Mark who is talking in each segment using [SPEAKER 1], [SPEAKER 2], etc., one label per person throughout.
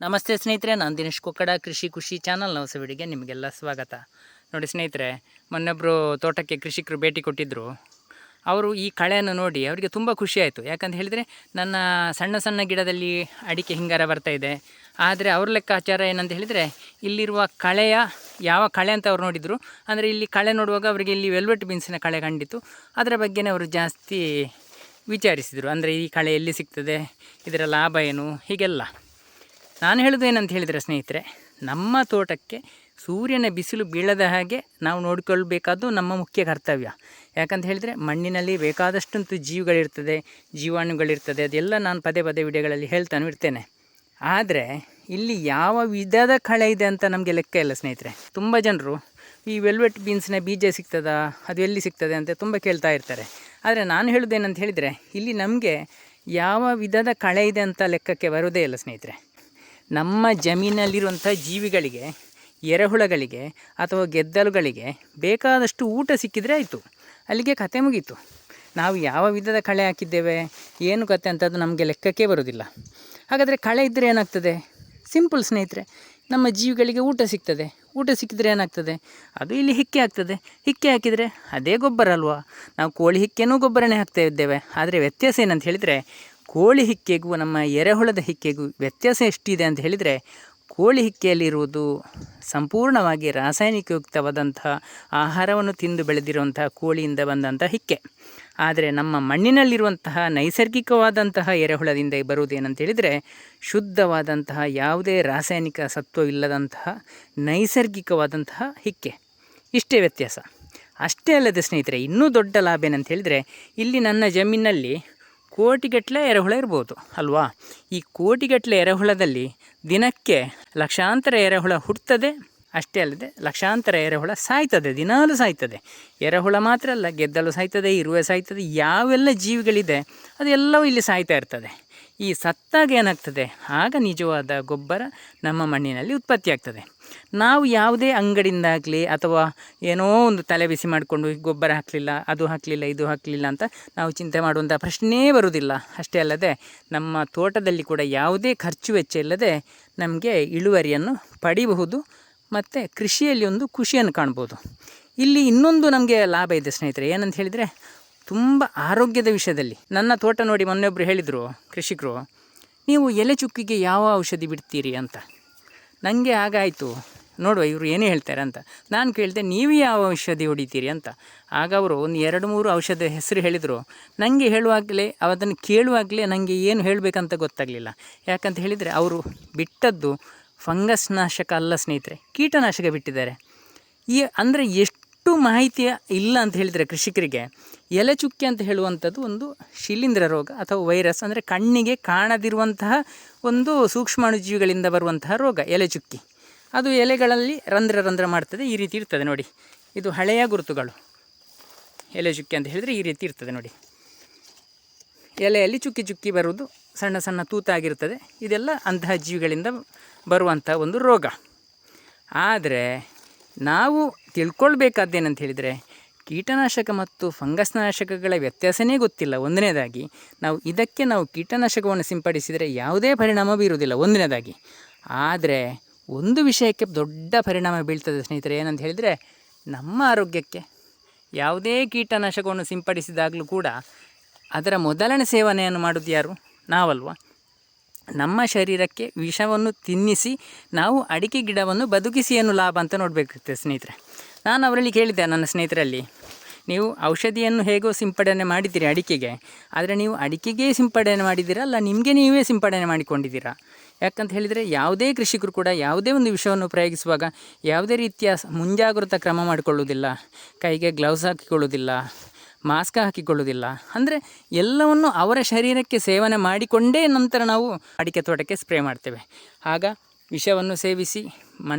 [SPEAKER 1] ನಮಸ್ತೆ ಸ್ನೇಹಿತರೆ, ನಾನು ದಿನೇಶ್ ಕೊಕ್ಕಡ. ಕೃಷಿ ಖುಷಿ ಚಾನಲ್ ಹೊಸ ವಿಡಿಯೋಗೆ ನಿಮಗೆಲ್ಲ ಸ್ವಾಗತ. ನೋಡಿ ಸ್ನೇಹಿತರೆ, ಮೊನ್ನೊಬ್ಬರು ತೋಟಕ್ಕೆ ಕೃಷಿಕರು ಭೇಟಿ ಕೊಟ್ಟಿದ್ದರು. ಅವರು ಈ ಕಳೆಯನ್ನು ನೋಡಿ ಅವರಿಗೆ ತುಂಬ ಖುಷಿ ಆಯಿತು. ಯಾಕಂತ ಹೇಳಿದರೆ, ನನ್ನ ಸಣ್ಣ ಸಣ್ಣ ಗಿಡದಲ್ಲಿ ಅಡಿಕೆ ಹಿಂಗಾರ ಬರ್ತಾಯಿದೆ. ಆದರೆ ಅವ್ರ ಲೆಕ್ಕಾಚಾರ ಏನಂತ ಹೇಳಿದರೆ, ಇಲ್ಲಿರುವ ಕಳೆಯ ಯಾವ ಕಳೆ ಅಂತ ಅವ್ರು ನೋಡಿದರು. ಅಂದರೆ ಇಲ್ಲಿ ಕಳೆ ನೋಡುವಾಗ ಅವರಿಗೆ ಇಲ್ಲಿ ವೆಲ್ವೆಟ್ ಬೀನ್ಸಿನ ಕಳೆ ಕಂಡಿತು. ಅದರ ಬಗ್ಗೆನೇ ಅವರು ಜಾಸ್ತಿ ವಿಚಾರಿಸಿದರು. ಅಂದರೆ ಈ ಕಳೆ ಎಲ್ಲಿ ಸಿಗ್ತದೆ, ಇದರ ಲಾಭ ಏನು, ಹೀಗೆಲ್ಲ. ನಾನು ಹೇಳೋದು ಏನಂತ ಹೇಳಿದರೆ ಸ್ನೇಹಿತರೆ, ನಮ್ಮ ತೋಟಕ್ಕೆ ಸೂರ್ಯನ ಬಿಸಿಲು ಬೀಳದ ಹಾಗೆ ನಾವು ನೋಡಿಕೊಳ್ಬೇಕಾದ್ದು ನಮ್ಮ ಮುಖ್ಯ ಕರ್ತವ್ಯ. ಯಾಕಂತ ಹೇಳಿದರೆ, ಮಣ್ಣಿನಲ್ಲಿ ಬೇಕಾದಷ್ಟಂತೂ ಜೀವಿಗಳಿರ್ತದೆ, ಜೀವಾಣುಗಳಿರ್ತದೆ. ಅದೆಲ್ಲ ನಾನು ಪದೇ ಪದೇ ವಿಡಿಯೋಗಳಲ್ಲಿ ಹೇಳ್ತಾನೆ ಇರ್ತೇನೆ. ಆದರೆ ಇಲ್ಲಿ ಯಾವ ವಿಧದ ಕಳೆ ಇದೆ ಅಂತ ನಮಗೆ ಲೆಕ್ಕ ಇಲ್ಲ ಸ್ನೇಹಿತರೆ. ತುಂಬ ಜನರು ಈ ವೆಲ್ವೆಟ್ ಬೀನ್ಸ್ನ ಬೀಜ ಸಿಗ್ತದಾ, ಅದು ಎಲ್ಲಿ ಸಿಗ್ತದೆ ಅಂತ ತುಂಬ ಕೇಳ್ತಾ ಇರ್ತಾರೆ. ಆದರೆ ನಾನು ಹೇಳೋದೇನಂತ ಹೇಳಿದರೆ, ಇಲ್ಲಿ ನಮಗೆ ಯಾವ ವಿಧದ ಕಳೆ ಇದೆ ಅಂತ ಲೆಕ್ಕಕ್ಕೆ ಬರೋದೇ ಇಲ್ಲ ಸ್ನೇಹಿತರೆ. ನಮ್ಮ ಜಮೀನಲ್ಲಿರುವಂಥ ಜೀವಿಗಳಿಗೆ, ಎರೆಹುಳಗಳಿಗೆ ಅಥವಾ ಗೆದ್ದಲುಗಳಿಗೆ ಬೇಕಾದಷ್ಟು ಊಟ ಸಿಕ್ಕಿದರೆ ಆಯಿತು, ಅಲ್ಲಿಗೆ ಕತೆ ಮುಗೀತು. ನಾವು ಯಾವ ವಿಧದ ಕಳೆ ಹಾಕಿದ್ದೇವೆ, ಏನು ಕತೆ ಅಂತದ್ದು ನಮಗೆ ಲೆಕ್ಕಕ್ಕೆ ಬರೋದಿಲ್ಲ. ಹಾಗಾದರೆ ಕಳೆ ಇದ್ದರೆ ಏನಾಗ್ತದೆ? ಸಿಂಪಲ್ ಸ್ನೇಹಿತರೆ, ನಮ್ಮ ಜೀವಿಗಳಿಗೆ ಊಟ ಸಿಗ್ತದೆ. ಊಟ ಸಿಕ್ಕಿದರೆ ಏನಾಗ್ತದೆ? ಅದು ಇಲ್ಲಿ ಹಿಕ್ಕೆ ಆಗ್ತದೆ. ಹಿಕ್ಕೆ ಹಾಕಿದರೆ ಅದೇ ಗೊಬ್ಬರ ಅಲ್ವಾ? ನಾವು ಕೋಳಿ ಹಿಕ್ಕೆನೂ ಗೊಬ್ಬರನೇ ಹಾಕ್ತಾ ಇದ್ದೇವೆ. ಆದರೆ ವ್ಯತ್ಯಾಸ ಏನಂತ ಹೇಳಿದರೆ, ಕೋಳಿ ಹಿಕ್ಕೆಗೂ ನಮ್ಮ ಎರೆಹುಳದ ಹಿಕ್ಕೆಗೂ ವ್ಯತ್ಯಾಸ ಎಷ್ಟಿದೆ ಅಂತ ಹೇಳಿದರೆ, ಕೋಳಿ ಹಿಕ್ಕೆಯಲ್ಲಿರುವುದು ಸಂಪೂರ್ಣವಾಗಿ ರಾಸಾಯನಿಕಯುಕ್ತವಾದಂತಹ ಆಹಾರವನ್ನು ತಿಂದು ಬೆಳೆದಿರುವಂತಹ ಕೋಳಿಯಿಂದ ಬಂದಂಥ ಹಿಕ್ಕೆ. ಆದರೆ ನಮ್ಮ ಮಣ್ಣಿನಲ್ಲಿರುವಂತಹ ನೈಸರ್ಗಿಕವಾದಂತಹ ಎರೆಹುಳದಿಂದ ಬರುವುದೇನಂತ ಹೇಳಿದರೆ, ಶುದ್ಧವಾದಂತಹ ಯಾವುದೇ ರಾಸಾಯನಿಕ ಸತ್ವ ಇಲ್ಲದಂತಹ ನೈಸರ್ಗಿಕವಾದಂತಹ ಹಿಕ್ಕೆ. ಇಷ್ಟೇ ವ್ಯತ್ಯಾಸ. ಅಷ್ಟೇ ಅಲ್ಲದೆ ಸ್ನೇಹಿತರೆ, ಇನ್ನೂ ದೊಡ್ಡ ಲಾಭ ಏನಂತ ಹೇಳಿದರೆ, ಇಲ್ಲಿ ನನ್ನ ಜಮೀನಲ್ಲಿ ಕೋಟಿಗಟ್ಟಲೆ ಎರೆಹುಳ ಇರ್ಬೋದು ಅಲ್ವಾ? ಈ ಕೋಟಿಗಟ್ಟಲೆ ಎರೆಹುಳದಲ್ಲಿ ದಿನಕ್ಕೆ ಲಕ್ಷಾಂತರ ಎರೆಹುಳ ಹುಟ್ಟುತ್ತದೆ. ಅಷ್ಟೇ ಅಲ್ಲದೆ ಲಕ್ಷಾಂತರ ಎರೆಹುಳ ಸಾಯ್ತದೆ, ದಿನಾಲೂ ಸಾಯ್ತದೆ. ಎರೆಹುಳ ಮಾತ್ರ ಅಲ್ಲ, ಗೆದ್ದಲು ಸಾಯ್ತದೆ, ಇರುವೆ ಸಾಯ್ತದೆ, ಯಾವೆಲ್ಲ ಜೀವಿಗಳಿದೆ ಅದೆಲ್ಲವೂ ಇಲ್ಲಿ ಸಾಯ್ತಾ ಇರ್ತದೆ. ಈ ಸತ್ತಾಗ ಏನಾಗ್ತದೆ? ಆಗ ನಿಜವಾದ ಗೊಬ್ಬರ ನಮ್ಮ ಮಣ್ಣಿನಲ್ಲಿ ಉತ್ಪತ್ತಿ ಆಗ್ತದೆ. ನಾವು ಯಾವುದೇ ಅಂಗಡಿಯಿಂದಾಗಲಿ ಅಥವಾ ಏನೋ ಒಂದು ತಲೆ ಬಿಸಿ ಮಾಡಿಕೊಂಡು ಗೊಬ್ಬರ ಹಾಕಲಿಲ್ಲ, ಅದು ಹಾಕಲಿಲ್ಲ, ಇದು ಹಾಕಲಿಲ್ಲ ಅಂತ ನಾವು ಚಿಂತೆ ಮಾಡುವಂಥ ಪ್ರಶ್ನೆಯೇ ಬರುವುದಿಲ್ಲ. ಅಷ್ಟೇ ಅಲ್ಲದೆ ನಮ್ಮ ತೋಟದಲ್ಲಿ ಕೂಡ ಯಾವುದೇ ಖರ್ಚು ವೆಚ್ಚ ಇಲ್ಲದೆ ನಮಗೆ ಇಳುವರಿಯನ್ನು ಪಡಿಬಹುದು ಮತ್ತು ಕೃಷಿಯಲ್ಲಿ ಒಂದು ಖುಷಿಯನ್ನು ಕಾಣ್ಬೋದು. ಇಲ್ಲಿ ಇನ್ನೊಂದು ನಮಗೆ ಲಾಭ ಇದೆ ಸ್ನೇಹಿತರೆ. ಏನಂತ ಹೇಳಿದರೆ, ತುಂಬ ಆರೋಗ್ಯದ ವಿಷಯದಲ್ಲಿ. ನನ್ನ ತೋಟ ನೋಡಿ ಮೊನ್ನೆೊಬ್ಬರು ಹೇಳಿದರು ಕೃಷಿಕರು, ನೀವು ಎಲೆ ಚುಕ್ಕಿಗೆ ಯಾವ ಔಷಧಿ ಬಿಡ್ತೀರಿ ಅಂತ. ನನಗೆ ಆಗಾಯಿತು, ನೋಡುವ ಇವರು ಏನೇ ಹೇಳ್ತಾರೆ ಅಂತ. ನಾನು ಕೇಳಿದೆ, ನೀವು ಯಾವ ಔಷಧಿ ಹೊಡಿತೀರಿ ಅಂತ. ಆಗ ಅವರು ಒಂದು 2-3 ಔಷಧ ಹೆಸರು ಹೇಳಿದರು. ನನಗೆ ಹೇಳುವಾಗಲೇ, ಅದನ್ನು ಕೇಳುವಾಗಲೇ ನನಗೆ ಏನು ಹೇಳಬೇಕಂತ ಗೊತ್ತಾಗಲಿಲ್ಲ. ಯಾಕಂತ ಹೇಳಿದರೆ, ಅವರು ಬಿಟ್ಟದ್ದು ಫಂಗಸ್ ನಾಶಕ ಅಲ್ಲ ಸ್ನೇಹಿತರೆ, ಕೀಟನಾಶಕ ಬಿಟ್ಟಿದ್ದಾರೆ. ಅಂದರೆ ಎಷ್ಟು ಮಾಹಿತಿ ಇಲ್ಲ ಅಂತ ಹೇಳಿದರೆ ಕೃಷಿಕರಿಗೆ. ಎಲೆ ಚುಕ್ಕೆ ಅಂತ ಹೇಳುವಂಥದ್ದು ಒಂದು ಶಿಲೀಂಧ್ರ ರೋಗ ಅಥವಾ ವೈರಸ್, ಅಂದರೆ ಕಣ್ಣಿಗೆ ಕಾಣದಿರುವಂತಹ ಒಂದು ಸೂಕ್ಷ್ಮಾಣುಜೀವಿಗಳಿಂದ ಬರುವಂತಹ ರೋಗ ಎಲೆ ಚುಕ್ಕಿ. ಅದು ಎಲೆಗಳಲ್ಲಿ ರಂಧ್ರ ಮಾಡ್ತದೆ. ಈ ರೀತಿ ಇರ್ತದೆ ನೋಡಿ, ಇದು ಹಳೆಯ ಗುರುತುಗಳು. ಎಲೆ ಚುಕ್ಕಿ ಅಂತ ಹೇಳಿದರೆ ಈ ರೀತಿ ಇರ್ತದೆ ನೋಡಿ. ಎಲೆಯಲ್ಲಿ ಚುಕ್ಕಿ ಚುಕ್ಕಿ ಬರುವುದು, ಸಣ್ಣ ಸಣ್ಣ ತೂತಾಗಿರ್ತದೆ. ಇದೆಲ್ಲ ಅಂತಹ ಜೀವಿಗಳಿಂದ ಬರುವಂಥ ಒಂದು ರೋಗ. ಆದರೆ ನಾವು ತಿಳ್ಕೊಳ್ಬೇಕಾದ್ದೇನಂತ ಹೇಳಿದರೆ, ಕೀಟನಾಶಕ ಮತ್ತು ಫಂಗಸ್ ನಾಶಕಗಳ ವ್ಯತ್ಯಾಸನೇ ಗೊತ್ತಿಲ್ಲ. ಒಂದನೇದಾಗಿ ನಾವು ಕೀಟನಾಶಕವನ್ನು ಸಿಂಪಡಿಸಿದರೆ ಯಾವುದೇ ಪರಿಣಾಮ ಬೀರುವುದಿಲ್ಲ ಒಂದನೇದಾಗಿ. ಆದರೆ ಒಂದು ವಿಷಯಕ್ಕೆ ದೊಡ್ಡ ಪರಿಣಾಮ ಬೀಳ್ತದೆ ಸ್ನೇಹಿತರೆ. ಏನಂತ ಹೇಳಿದರೆ, ನಮ್ಮ ಆರೋಗ್ಯಕ್ಕೆ. ಯಾವುದೇ ಕೀಟನಾಶಕವನ್ನು ಸಿಂಪಡಿಸಿದಾಗಲೂ ಕೂಡ ಅದರ ಮೊದಲನೇ ಸೇವನೆಯನ್ನು ಮಾಡೋದು ಯಾರು? ನಾವಲ್ವ? ನಮ್ಮ ಶರೀರಕ್ಕೆ ವಿಷವನ್ನು ತಿನ್ನಿಸಿ ನಾವು ಅಡಿಕೆ ಗಿಡವನ್ನು ಬದುಕಿಸಿ ಏನು ಲಾಭ ಅಂತ ನೋಡಬೇಕಾಗ್ತದೆ ಸ್ನೇಹಿತರೆ. ನಾನು ಅವರಲ್ಲಿ ಕೇಳಿದ್ದೆ, ನನ್ನ ಸ್ನೇಹಿತರಲ್ಲಿ, ನೀವು ಔಷಧಿಯನ್ನು ಹೇಗೋ ಸಿಂಪಡಣೆ ಮಾಡಿದ್ದೀರಿ ಅಡಿಕೆಗೆ, ಆದರೆ ನೀವು ಅಡಿಕೆಗೆ ಸಿಂಪಡಣೆ ಮಾಡಿದ್ದೀರಾ ಅಲ್ಲ ನಿಮಗೆ ನೀವೇ ಸಿಂಪಡಣೆ ಮಾಡಿಕೊಂಡಿದ್ದೀರಾ? ಯಾಕಂತ ಹೇಳಿದರೆ, ಯಾವುದೇ ಕೃಷಿಕರು ಕೂಡ ಯಾವುದೇ ಒಂದು ವಿಷಯವನ್ನು ಪ್ರಯೋಗಿಸುವಾಗ ಯಾವುದೇ ರೀತಿಯ ಮುಂಜಾಗ್ರತಾ ಕ್ರಮ ಮಾಡಿಕೊಳ್ಳುವುದಿಲ್ಲ. ಕೈಗೆ ಗ್ಲೌಸ್ ಹಾಕಿಕೊಳ್ಳುವುದಿಲ್ಲ, ಮಾಸ್ಕ್ ಹಾಕಿಕೊಳ್ಳುವುದಿಲ್ಲ. ಅಂದರೆ ಎಲ್ಲವನ್ನು ಅವರ ಶರೀರಕ್ಕೆ ಸೇವನೆ ಮಾಡಿಕೊಂಡೇ ನಂತರ ನಾವು ಅಡಿಕೆ ತೋಟಕ್ಕೆ ಸ್ಪ್ರೇ ಮಾಡ್ತೇವೆ. ಆಗ ವಿಷವನ್ನು ಸೇವಿಸಿ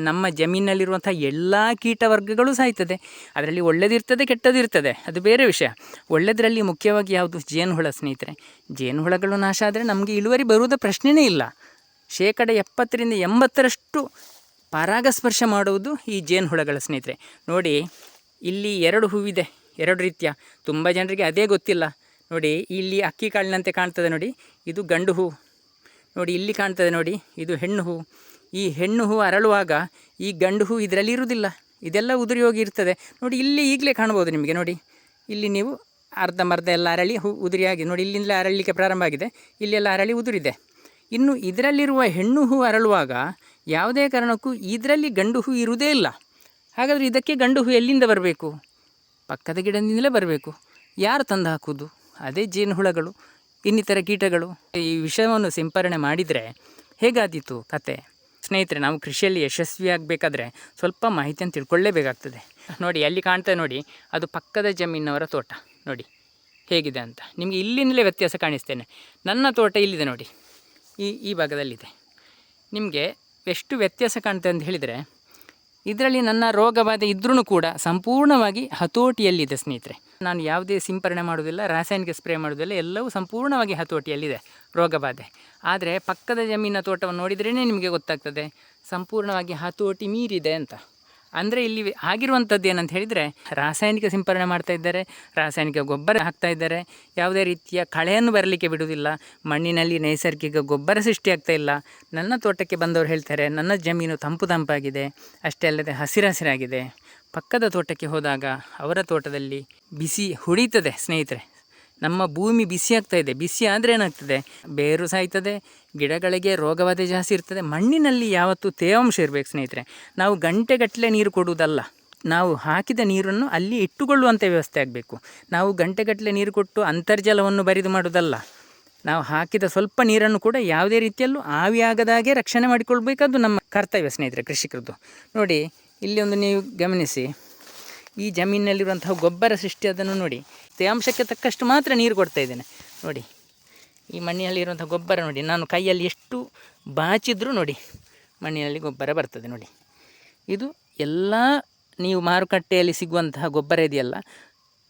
[SPEAKER 1] ನಮ್ಮ ಜಮೀನಲ್ಲಿರುವಂಥ ಎಲ್ಲ ಕೀಟ ವರ್ಗಗಳು ಸಾಯ್ತದೆ. ಅದರಲ್ಲಿ ಒಳ್ಳೆದಿರ್ತದೆ, ಕೆಟ್ಟದಿರ್ತದೆ, ಅದು ಬೇರೆ ವಿಷಯ. ಒಳ್ಳೆದರಲ್ಲಿ ಮುಖ್ಯವಾಗಿ ಯಾವುದು? ಜೇನುಹುಳ ಸ್ನೇಹಿತರೆ. ಜೇನುಹುಳಗಳು ನಾಶ ಆದರೆ ನಮಗೆ ಇಳುವರಿ ಬರುವುದ ಪ್ರಶ್ನೆಯೇ ಇಲ್ಲ. 70% ಪರಾಗಸ್ಪರ್ಶ ಮಾಡುವುದು ಈ ಜೇನುಹುಳಗಳ ಸ್ನೇಹಿತರೆ. ನೋಡಿ, ಇಲ್ಲಿ 2 ಹೂವಿದೆ, 2 ರೀತಿಯ. ತುಂಬ ಜನರಿಗೆ ಅದೇ ಗೊತ್ತಿಲ್ಲ. ನೋಡಿ, ಇಲ್ಲಿ ಅಕ್ಕಿ ಕಾಳಿನಂತೆ ಕಾಣ್ತದೆ ನೋಡಿ, ಇದು ಗಂಡು ಹೂ. ನೋಡಿ ಇಲ್ಲಿ ಕಾಣ್ತದೆ ನೋಡಿ, ಇದು ಹೆಣ್ಣು ಹೂ. ಈ ಹೆಣ್ಣು ಹೂ ಅರಳುವಾಗ ಈ ಗಂಡು ಹೂ ಇದರಲ್ಲಿ ಇರುವುದಿಲ್ಲ, ಇದೆಲ್ಲ ಉದುರಿ ಹೋಗಿ ಇರ್ತದೆ. ನೋಡಿ ಇಲ್ಲಿ ಈಗಲೇ ಕಾಣ್ಬೋದು ನಿಮಗೆ. ನೋಡಿ ಇಲ್ಲಿ ನೀವು ಅರ್ಧಂಬರ್ಧ ಎಲ್ಲ ಅರಳಿ ಹೂ ಉದುರಿಯಾಗಿ ನೋಡಿ, ಇಲ್ಲಿಂದಲೇ ಅರಳಲಿಕ್ಕೆ ಪ್ರಾರಂಭ ಆಗಿದೆ, ಇಲ್ಲೆಲ್ಲ ಅರಳಿ ಉದುರಿದೆ. ಇನ್ನು ಇದರಲ್ಲಿರುವ ಹೆಣ್ಣು ಹೂ ಅರಳುವಾಗ ಯಾವುದೇ ಕಾರಣಕ್ಕೂ ಇದರಲ್ಲಿ ಗಂಡು ಹೂ ಇರುವುದೇ ಇಲ್ಲ. ಹಾಗಾದರೆ ಇದಕ್ಕೆ ಗಂಡು ಹೂ ಎಲ್ಲಿಂದ ಬರಬೇಕು? ಪಕ್ಕದ ಗಿಡದಿಂದಲೇ ಬರಬೇಕು. ಯಾರು ತಂದು ಹಾಕುವುದು? ಅದೇ ಜೇನುಹುಳಗಳು, ಇನ್ನಿತರ ಕೀಟಗಳು. ಈ ವಿಷವನ್ನು ಸಿಂಪರಣೆ ಮಾಡಿದರೆ ಹೇಗಾದೀತು ಕತೆ? ಸ್ನೇಹಿತರೆ, ನಾವು ಕೃಷಿಯಲ್ಲಿ ಯಶಸ್ವಿಯಾಗಬೇಕಾದ್ರೆ ಸ್ವಲ್ಪ ಮಾಹಿತಿಯನ್ನು ತಿಳ್ಕೊಳ್ಳೇಬೇಕಾಗ್ತದೆ. ನೋಡಿ ಅಲ್ಲಿ ಕಾಣ್ತದೆ ನೋಡಿ, ಅದು ಪಕ್ಕದ ಜಮೀನವರ ತೋಟ. ನೋಡಿ ಹೇಗಿದೆ ಅಂತ ನಿಮಗೆ ಇಲ್ಲಿಂದಲೇ ವ್ಯತ್ಯಾಸ ಕಾಣಿಸ್ತೇನೆ. ನನ್ನ ತೋಟ ಇಲ್ಲಿದೆ ನೋಡಿ, ಈ ಭಾಗದಲ್ಲಿದೆ. ನಿಮಗೆ ಎಷ್ಟು ವ್ಯತ್ಯಾಸ ಕಾಣ್ತದೆ ಅಂತ ಹೇಳಿದರೆ, ಇದರಲ್ಲಿ ನನ್ನ ರೋಗ ಬಾಧೆ ಇದ್ರೂ ಕೂಡ ಸಂಪೂರ್ಣವಾಗಿ ಹತೋಟಿಯಲ್ಲಿದೆ ಸ್ನೇಹಿತರೆ. ನಾನು ಯಾವುದೇ ಸಿಂಪರಣೆ ಮಾಡೋದಿಲ್ಲ, ರಾಸಾಯನಿಕ ಸ್ಪ್ರೇ ಮಾಡೋದಿಲ್ಲ, ಎಲ್ಲವೂ ಸಂಪೂರ್ಣವಾಗಿ ಹತೋಟಿಯಲ್ಲಿದೆ ರೋಗ ಬಾಧೆ. ಆದರೆ ಪಕ್ಕದ ಜಮೀನಿನ ತೋಟವನ್ನು ನೋಡಿದ್ರೇ ನಿಮಗೆ ಗೊತ್ತಾಗ್ತದೆ ಸಂಪೂರ್ಣವಾಗಿ ಹತೋಟಿ ಮೀರಿದೆ ಅಂತ. ಅಂದರೆ ಇಲ್ಲಿ ಆಗಿರುವಂಥದ್ದು ಏನಂತ ಹೇಳಿದರೆ, ರಾಸಾಯನಿಕ ಸಿಂಪರಣೆ ಮಾಡ್ತಾ ಇದ್ದಾರೆ, ರಾಸಾಯನಿಕ ಗೊಬ್ಬರ ಹಾಕ್ತಾ ಇದ್ದಾರೆ, ಯಾವುದೇ ರೀತಿಯ ಕಳೆಯನ್ನು ಬರಲಿಕ್ಕೆ ಬಿಡುವುದಿಲ್ಲ, ಮಣ್ಣಿನಲ್ಲಿ ನೈಸರ್ಗಿಕ ಗೊಬ್ಬರ ಸೃಷ್ಟಿಯಾಗ್ತಾ ಇಲ್ಲ. ನನ್ನ ತೋಟಕ್ಕೆ ಬಂದವರು ಹೇಳ್ತಾರೆ ನನ್ನ ಜಮೀನು ತಂಪಾಗಿದೆ, ಅಷ್ಟೇ ಅಲ್ಲದೆ ಹಸಿರಾಗಿದೆ. ಪಕ್ಕದ ತೋಟಕ್ಕೆ ಹೋದಾಗ ಅವರ ತೋಟದಲ್ಲಿ ಬಿಸಿ ಹೊಡೀತದೆ ಸ್ನೇಹಿತರೆ. ನಮ್ಮ ಭೂಮಿ ಬಿಸಿ ಆಗ್ತಾಯಿದೆ. ಬಿಸಿ ಆದರೆ ಏನಾಗ್ತದೆ, ಬೇರು ಸಾಯ್ತದೆ, ಗಿಡಗಳಿಗೆ ರೋಗಬಾಧೆ ಜಾಸ್ತಿ ಇರ್ತದೆ. ಮಣ್ಣಿನಲ್ಲಿ ಯಾವತ್ತೂ ತೇವಾಂಶ ಇರಬೇಕು ಸ್ನೇಹಿತರೆ. ನಾವು ಗಂಟೆಗಟ್ಟಲೆ ನೀರು ಕೊಡುವುದಲ್ಲ, ನಾವು ಹಾಕಿದ ನೀರನ್ನು ಅಲ್ಲಿ ಇಟ್ಟುಕೊಳ್ಳುವಂಥ ವ್ಯವಸ್ಥೆ ಆಗಬೇಕು. ನಾವು ಗಂಟೆಗಟ್ಟಲೆ ನೀರು ಕೊಟ್ಟು ಅಂತರ್ಜಲವನ್ನು ಬರಿದು ಮಾಡೋದಲ್ಲ. ನಾವು ಹಾಕಿದ ಸ್ವಲ್ಪ ನೀರನ್ನು ಕೂಡ ಯಾವುದೇ ರೀತಿಯಲ್ಲೂ ಆವಿಯಾಗದಾಗೆ ರಕ್ಷಣೆ ಮಾಡಿಕೊಳ್ಬೇಕಾದ್ದು ನಮ್ಮ ಕರ್ತವ್ಯ ಸ್ನೇಹಿತರೆ, ಕೃಷಿಕರದ್ದು. ನೋಡಿ ಇಲ್ಲಿ ಒಂದು ನೀವು ಗಮನಿಸಿ, ಈ ಜಮೀನಿನಲ್ಲಿರುವಂತಹ ಗೊಬ್ಬರ ಸೃಷ್ಟಿ ಅದನ್ನು ನೋಡಿ. ತೇವಾಂಶಕ್ಕೆ ತಕ್ಕಷ್ಟು ಮಾತ್ರ ನೀರು ಕೊಡ್ತಾ ಇದ್ದೇನೆ ನೋಡಿ. ಈ ಮಣ್ಣಿನಲ್ಲಿರುವಂಥ ಗೊಬ್ಬರ ನೋಡಿ, ನಾನು ಕೈಯಲ್ಲಿ ಎಷ್ಟು ಬಾಚಿದ್ರೂ ನೋಡಿ ಮಣ್ಣಿನಲ್ಲಿ ಗೊಬ್ಬರ ಬರ್ತದೆ ನೋಡಿ. ಇದು ಎಲ್ಲ ನೀವು ಮಾರುಕಟ್ಟೆಯಲ್ಲಿ ಸಿಗುವಂತಹ ಗೊಬ್ಬರ ಇದೆಯಲ್ಲ,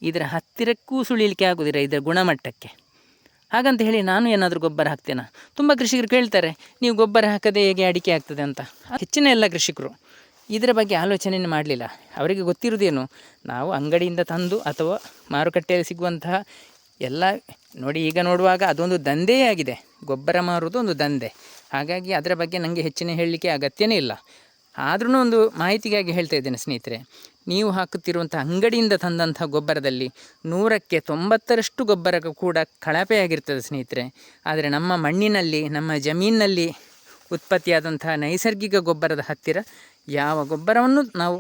[SPEAKER 1] ಇದರ ಹತ್ತಿರಕ್ಕೂ ಸುಳಿಲಿಕ್ಕೆ ಆಗೋದಿಲ್ಲ ಇದರ ಗುಣಮಟ್ಟಕ್ಕೆ. ಹಾಗಂತ ಹೇಳಿ ನಾನು ಏನಾದರೂ ಗೊಬ್ಬರ ಹಾಕ್ತೇನೆ? ತುಂಬ ಕೃಷಿಕರು ಕೇಳ್ತಾರೆ, ನೀವು ಗೊಬ್ಬರ ಹಾಕದೆ ಹೇಗೆ ಅಡಿಕೆ ಆಗ್ತದೆ ಅಂತ. ಹೆಚ್ಚಿನ ಎಲ್ಲ ಕೃಷಿಕರು ಇದರ ಬಗ್ಗೆ ಆಲೋಚನೆಯನ್ನು ಮಾಡಲಿಲ್ಲ. ಅವರಿಗೆ ಗೊತ್ತಿರೋದೇನು, ನಾವು ಅಂಗಡಿಯಿಂದ ತಂದು ಅಥವಾ ಮಾರುಕಟ್ಟೆಯಲ್ಲಿ ಸಿಗುವಂತಹ ಎಲ್ಲ ನೋಡಿ. ಈಗ ನೋಡುವಾಗ ಅದೊಂದು ದಂಧೆಯೇ ಆಗಿದೆ, ಗೊಬ್ಬರ ಮಾರುವುದು ಒಂದು ದಂಧೆ. ಹಾಗಾಗಿ ಅದರ ಬಗ್ಗೆ ನನಗೆ ಹೆಚ್ಚಿನ ಹೇಳಲಿಕ್ಕೆ ಅಗತ್ಯನೇ ಇಲ್ಲ. ಆದ್ರೂ ಒಂದು ಮಾಹಿತಿಗಾಗಿ ಹೇಳ್ತಾ ಇದ್ದೇನೆ ಸ್ನೇಹಿತರೆ, ನೀವು ಹಾಕುತ್ತಿರುವಂಥ ಅಂಗಡಿಯಿಂದ ತಂದಂಥ ಗೊಬ್ಬರದಲ್ಲಿ 100ಕ್ಕೆ 90ರಷ್ಟು ಗೊಬ್ಬರ ಕೂಡ ಕಳಪೆಯಾಗಿರ್ತದೆ ಸ್ನೇಹಿತರೆ. ಆದರೆ ನಮ್ಮ ಮಣ್ಣಿನಲ್ಲಿ, ನಮ್ಮ ಜಮೀನಿನಲ್ಲಿ ಉತ್ಪತ್ತಿಯಾದಂಥ ನೈಸರ್ಗಿಕ ಗೊಬ್ಬರದ ಹತ್ತಿರ ಯಾವ ಗೊಬ್ಬರವನ್ನು ನಾವು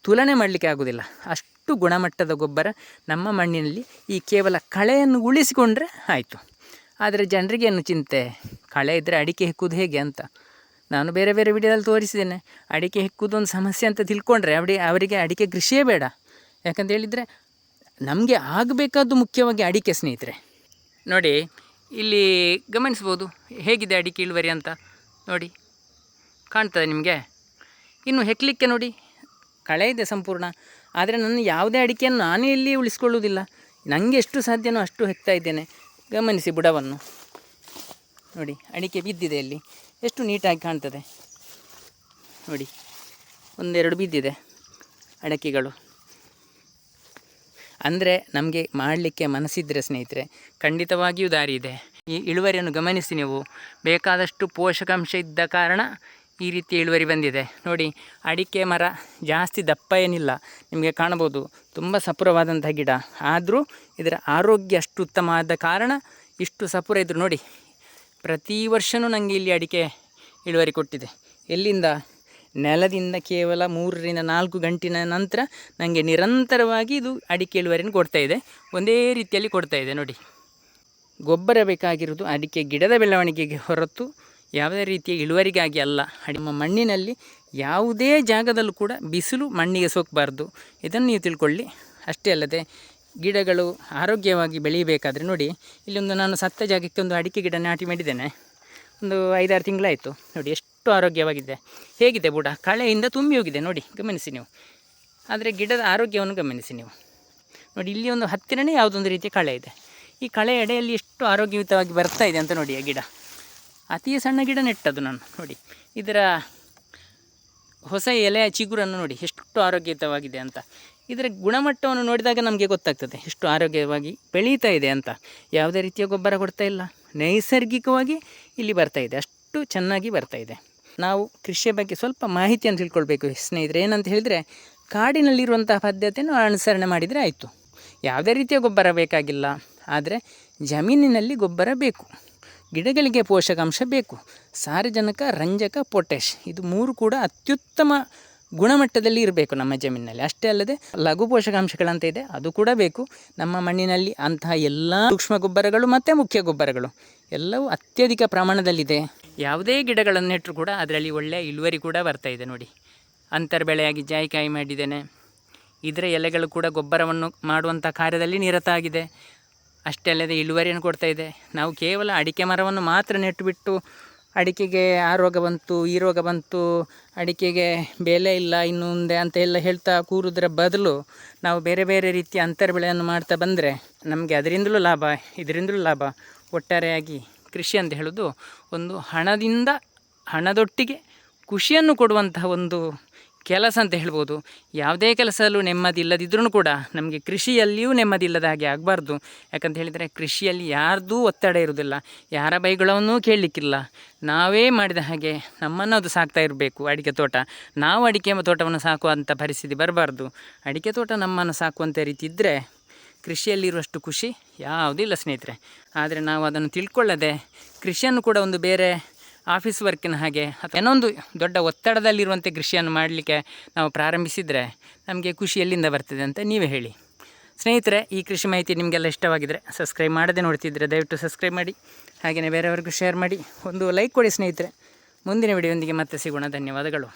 [SPEAKER 1] ತುಲನೆ ಮಾಡಲಿಕ್ಕೆ ಆಗೋದಿಲ್ಲ. ಅಷ್ಟು ಗುಣಮಟ್ಟದ ಗೊಬ್ಬರ ನಮ್ಮ ಮಣ್ಣಿನಲ್ಲಿ. ಈ ಕೇವಲ ಕಳೆಯನ್ನು ಉಳಿಸಿಕೊಂಡ್ರೆ ಆಯಿತು. ಆದರೆ ಜನರಿಗೆ ಏನು ಚಿಂತೆ, ಕಳೆ ಇದ್ದರೆ ಅಡಿಕೆ ಹೆಕ್ಕುವುದು ಹೇಗೆ ಅಂತ. ನಾನು ಬೇರೆ ಬೇರೆ ವಿಡಿಯೋದಲ್ಲಿ ತೋರಿಸಿದ್ದೇನೆ. ಅಡಿಕೆ ಹೆಕ್ಕುವುದು ಒಂದು ಸಮಸ್ಯೆ ಅಂತ ತಿಳ್ಕೊಂಡ್ರೆ ಅವರಿಗೆ ಅಡಿಕೆ ಕೃಷಿಯೇ ಬೇಡ. ಯಾಕಂತ ಹೇಳಿದರೆ ನಮಗೆ ಆಗಬೇಕಾದ್ದು ಮುಖ್ಯವಾಗಿ ಅಡಿಕೆ ಸ್ನೇಹಿತರೆ. ನೋಡಿ ಇಲ್ಲಿ ಗಮನಿಸ್ಬೋದು ಹೇಗಿದೆ ಅಡಿಕೆ ಇಳುವರಿ ಅಂತ ನೋಡಿ, ಕಾಣ್ತದೆ ನಿಮಗೆ. ಇನ್ನು ಹೆಕ್ಕಲಿಕ್ಕೆ ನೋಡಿ ಕಳೆ ಇದೆ ಸಂಪೂರ್ಣ. ಆದರೆ ನನ್ನ ಯಾವುದೇ ಅಡಿಕೆಯನ್ನು ನಾನೇ ಇಲ್ಲಿ ಉಳಿಸ್ಕೊಳ್ಳುವುದಿಲ್ಲ, ನನಗೆ ಎಷ್ಟು ಸಾಧ್ಯನೋ ಅಷ್ಟು ಹೆಕ್ತಾ ಇದ್ದೇನೆ. ಗಮನಿಸಿ ಬುಡವನ್ನು ನೋಡಿ, ಅಡಿಕೆ ಬಿದ್ದಿದೆ ಅಲ್ಲಿ, ಎಷ್ಟು ನೀಟಾಗಿ ಕಾಣ್ತದೆ ನೋಡಿ. ಒಂದೆರಡು ಬಿದ್ದಿದೆ ಅಡಿಕೆಗಳು. ಅಂದರೆ ನಮಗೆ ಮಾಡಲಿಕ್ಕೆ ಮನಸ್ಸಿದ್ದರೆ ಸ್ನೇಹಿತರೆ ಖಂಡಿತವಾಗಿಯೂ ದಾರಿ ಇದೆ. ಈ ಇಳುವರಿಯನ್ನು ಗಮನಿಸಿ ನೀವು. ಬೇಕಾದಷ್ಟು ಪೋಷಕಾಂಶ ಇದ್ದ ಕಾರಣ ಈ ರೀತಿ ಇಳುವರಿ ಬಂದಿದೆ ನೋಡಿ. ಅಡಿಕೆ ಮರ ಜಾಸ್ತಿ ದಪ್ಪ ಏನಿಲ್ಲ, ನಿಮಗೆ ಕಾಣಬಹುದು, ತುಂಬ ಸಪುರವಾದಂಥ ಗಿಡ. ಆದರೂ ಇದರ ಆರೋಗ್ಯ ಅಷ್ಟು ಉತ್ತಮ ಆದ ಕಾರಣ ಇಷ್ಟು ಸಪುರ ಇದ್ದರು ನೋಡಿ. ಪ್ರತಿ ವರ್ಷವೂ ನನಗೆ ಇಲ್ಲಿ ಅಡಿಕೆ ಇಳುವರಿ ಕೊಟ್ಟಿದೆ. ಎಲ್ಲಿಂದ? ನೆಲದಿಂದ ಕೇವಲ 3ರಿಂದ 4 ಗಂಟಿನ ನಂತರ ನನಗೆ ನಿರಂತರವಾಗಿ ಇದು ಅಡಿಕೆ ಇಳುವರಿನ ಕೊಡ್ತಾಯಿದೆ. ಒಂದೇ ರೀತಿಯಲ್ಲಿ ಕೊಡ್ತಾಯಿದೆ ನೋಡಿ. ಗೊಬ್ಬರ ಬೇಕಾಗಿರೋದು ಅಡಿಕೆ ಗಿಡದ ಬೆಳವಣಿಗೆಗೆ ಹೊರತು ಯಾವುದೇ ರೀತಿಯ ಇಳುವರಿಗಾಗಿ ಅಲ್ಲ. ನಮ್ಮ ಮಣ್ಣಿನಲ್ಲಿ ಯಾವುದೇ ಜಾಗದಲ್ಲೂ ಕೂಡ ಬಿಸಿಲು ಮಣ್ಣಿಗೆ ಸೋಕಬಾರ್ದು, ಇದನ್ನು ನೀವು ತಿಳ್ಕೊಳ್ಳಿ. ಅಷ್ಟೇ ಅಲ್ಲದೆ ಗಿಡಗಳು ಆರೋಗ್ಯವಾಗಿ ಬೆಳೀಬೇಕಾದ್ರೆ ನೋಡಿ, ಇಲ್ಲೊಂದು ನಾನು ಸತ್ತ ಜಾಗಕ್ಕೆ ಒಂದು ಅಡಿಕೆ ಗಿಡ ನಾಟಿ ಮಾಡಿದ್ದೇನೆ. ಒಂದು 5-6 ತಿಂಗಳಾಯಿತು ನೋಡಿ, ಎಷ್ಟು ಆರೋಗ್ಯವಾಗಿದೆ. ಹೇಗಿದೆ ಬುಡ? ಕಳೆಯಿಂದ ತುಂಬಿ ಹೋಗಿದೆ ನೋಡಿ, ಗಮನಿಸಿ ನೀವು. ಆದರೆ ಗಿಡದ ಆರೋಗ್ಯವನ್ನು ಗಮನಿಸಿ ನೀವು ನೋಡಿ. ಇಲ್ಲಿ ಒಂದು ಹತ್ತಿರನೇ ಯಾವುದೊಂದು ರೀತಿಯ ಕಳೆ ಇದೆ. ಈ ಕಳೆ ಎಡೆಯಲ್ಲಿ ಎಷ್ಟು ಆರೋಗ್ಯಯುತವಾಗಿ ಬರ್ತಾ ಇದೆ ಅಂತ ನೋಡಿ. ಆ ಗಿಡ ಅತಿ ಸಣ್ಣ ಗಿಡ ನೆಟ್ಟದು ನಾನು ನೋಡಿ. ಇದರ ಹೊಸ ಎಲೆಯ ಚಿಗುರನ್ನು ನೋಡಿ ಎಷ್ಟು ಆರೋಗ್ಯಯುತವಾಗಿದೆ ಅಂತ. ಇದರ ಗುಣಮಟ್ಟವನ್ನು ನೋಡಿದಾಗ ನಮಗೆ ಗೊತ್ತಾಗ್ತದೆ ಎಷ್ಟು ಆರೋಗ್ಯವಾಗಿ ಬೆಳೀತಾ ಇದೆ ಅಂತ. ಯಾವುದೇ ರೀತಿಯ ಗೊಬ್ಬರ ಕೊಡ್ತಾ ಇಲ್ಲ, ನೈಸರ್ಗಿಕವಾಗಿ ಇಲ್ಲಿ ಬರ್ತಾಯಿದೆ, ಅಷ್ಟು ಚೆನ್ನಾಗಿ ಬರ್ತಾಯಿದೆ. ನಾವು ಕೃಷಿಯ ಬಗ್ಗೆ ಸ್ವಲ್ಪ ಮಾಹಿತಿಯನ್ನು ತಿಳ್ಕೊಳ್ಬೇಕು ಸ್ನೇಹಿತರೆ. ಏನಂತ ಹೇಳಿದರೆ, ಕಾಡಿನಲ್ಲಿರುವಂತಹ ಪದ್ಧತಿಯನ್ನು ಅನುಸರಣೆ ಮಾಡಿದರೆ ಆಯಿತು. ಯಾವುದೇ ರೀತಿಯ ಗೊಬ್ಬರ ಬೇಕಾಗಿಲ್ಲ, ಆದರೆ ಜಮೀನಿನಲ್ಲಿ ಗೊಬ್ಬರ ಬೇಕು, ಗಿಡಗಳಿಗೆ ಪೋಷಕಾಂಶ ಬೇಕು. ಸಾರಜನಕ, ರಂಜಕ, ಪೊಟ್ಯಾಷ್ ಇದು 3 ಕೂಡ ಅತ್ಯುತ್ತಮ ಗುಣಮಟ್ಟದಲ್ಲಿ ಇರಬೇಕು ನಮ್ಮ ಜಮೀನಿನಲ್ಲಿ. ಅಷ್ಟೇ ಅಲ್ಲದೆ ಲಘು ಪೋಷಕಾಂಶಗಳಂತ ಇದೆ, ಅದು ಕೂಡ ಬೇಕು. ನಮ್ಮ ಮಣ್ಣಿನಲ್ಲಿ ಅಂತಹ ಎಲ್ಲ ಸೂಕ್ಷ್ಮ ಗೊಬ್ಬರಗಳು ಮತ್ತು ಮುಖ್ಯ ಗೊಬ್ಬರಗಳು ಎಲ್ಲವೂ ಅತ್ಯಧಿಕ ಪ್ರಮಾಣದಲ್ಲಿದೆ. ಯಾವುದೇ ಗಿಡಗಳನ್ನು ನೆಟ್ಟರು ಕೂಡ ಅದರಲ್ಲಿ ಒಳ್ಳೆಯ ಇಳುವರಿ ಕೂಡ ಬರ್ತಾಯಿದೆ. ನೋಡಿ, ಅಂತರ್ ಬೆಳೆಯಾಗಿ ಜಾಯಿಕಾಯಿ ಮಾಡಿದ್ದೇನೆ. ಇದರ ಎಲೆಗಳು ಕೂಡ ಗೊಬ್ಬರವನ್ನು ಮಾಡುವಂಥ ಕಾರ್ಯದಲ್ಲಿ ನಿರತ ಆಗಿದೆ. ಅಷ್ಟೇ ಅಲ್ಲದೆ ಇಳುವರಿಯನ್ನು ಕೊಡ್ತಾಯಿದೆ. ನಾವು ಕೇವಲ ಅಡಿಕೆ ಮರವನ್ನು ಮಾತ್ರ ನೆಟ್ಟುಬಿಟ್ಟು ಅಡಿಕೆಗೆ ಆ ರೋಗ ಬಂತು, ಈ ರೋಗ ಬಂತು, ಅಡಿಕೆಗೆ ಬೆಲೆ ಇಲ್ಲ ಇನ್ನು ಮುಂದೆ ಅಂತ ಎಲ್ಲ ಹೇಳ್ತಾ ಕೂರುವುದರ ಬದಲು ನಾವು ಬೇರೆ ಬೇರೆ ರೀತಿಯ ಅಂತರ್ ಬೆಳೆಯನ್ನು ಮಾಡ್ತಾ ಬಂದರೆ ನಮಗೆ ಅದರಿಂದಲೂ ಲಾಭ, ಇದರಿಂದಲೂ ಲಾಭ. ಒಟ್ಟಾರೆಯಾಗಿ ಕೃಷಿ ಅಂತ ಹೇಳೋದು ಒಂದು ಹಣದೊಟ್ಟಿಗೆ ಖುಷಿಯನ್ನು ಕೊಡುವಂತಹ ಒಂದು ಕೆಲಸ ಅಂತ ಹೇಳ್ಬೋದು. ಯಾವುದೇ ಕೆಲಸದಲ್ಲೂ ನೆಮ್ಮದಿ ಇಲ್ಲದಿದ್ರೂ ಕೂಡ ನಮಗೆ ಕೃಷಿಯಲ್ಲಿಯೂ ನೆಮ್ಮದಿ ಇಲ್ಲದ ಹಾಗೆ ಆಗಬಾರ್ದು. ಯಾಕಂತ ಹೇಳಿದರೆ ಕೃಷಿಯಲ್ಲಿ ಯಾರ್ದೂ ಒತ್ತಡ ಇರುವುದಿಲ್ಲ, ಯಾರ ಬೈಗಳನ್ನೂ ಕೇಳಲಿಕ್ಕಿಲ್ಲ. ನಾವೇ ಮಾಡಿದ ಹಾಗೆ ನಮ್ಮನ್ನು ಅದು ಸಾಕ್ತಾ ಇರಬೇಕು. ಅಡಿಕೆ ತೋಟ, ನಾವು ಅಡಿಕೆ ತೋಟವನ್ನು ಸಾಕುವಂಥ ಪರಿಸ್ಥಿತಿ ಬರಬಾರ್ದು. ಅಡಿಕೆ ತೋಟ ನಮ್ಮನ್ನು ಸಾಕುವಂಥ ರೀತಿ ಇದ್ದರೆ ಕೃಷಿಯಲ್ಲಿರುವಷ್ಟು ಖುಷಿ ಯಾವುದೂ ಇಲ್ಲ ಸ್ನೇಹಿತರೆ. ಆದರೆ ನಾವು ಅದನ್ನು ತಿಳ್ಕೊಳ್ಳದೆ ಕೃಷಿಯನ್ನು ಕೂಡ ಒಂದು ಬೇರೆ ಆಫೀಸ್ ವರ್ಕಿನ ಹಾಗೆ ಅಥವಾ ಏನೊಂದು ದೊಡ್ಡ ಒತ್ತಡದಲ್ಲಿರುವಂಥ ಕೃಷಿಯನ್ನು ಮಾಡಲಿಕ್ಕೆ ನಾವು ಪ್ರಾರಂಭಿಸಿದರೆ ನಮಗೆ ಖುಷಿ ಎಲ್ಲಿಂದ ಬರ್ತದೆ ಅಂತ ನೀವೇ ಹೇಳಿ ಸ್ನೇಹಿತರೆ. ಈ ಕೃಷಿ ಮಾಹಿತಿ ನಿಮಗೆಲ್ಲ ಇಷ್ಟವಾಗಿದ್ದರೆ, ಸಬ್ಸ್ಕ್ರೈಬ್ ಮಾಡದೆ ನೋಡ್ತಿದ್ದರೆ ದಯವಿಟ್ಟು ಸಬ್ಸ್ಕ್ರೈಬ್ ಮಾಡಿ, ಹಾಗೆಯೇ ಬೇರೆಯವ್ರಿಗೂ ಶೇರ್ ಮಾಡಿ, ಒಂದು ಲೈಕ್ ಕೊಡಿ ಸ್ನೇಹಿತರೆ. ಮುಂದಿನ ವಿಡಿಯೋದೊಂದಿಗೆ ಮತ್ತೆ ಸಿಗೋಣ. ಧನ್ಯವಾದಗಳು.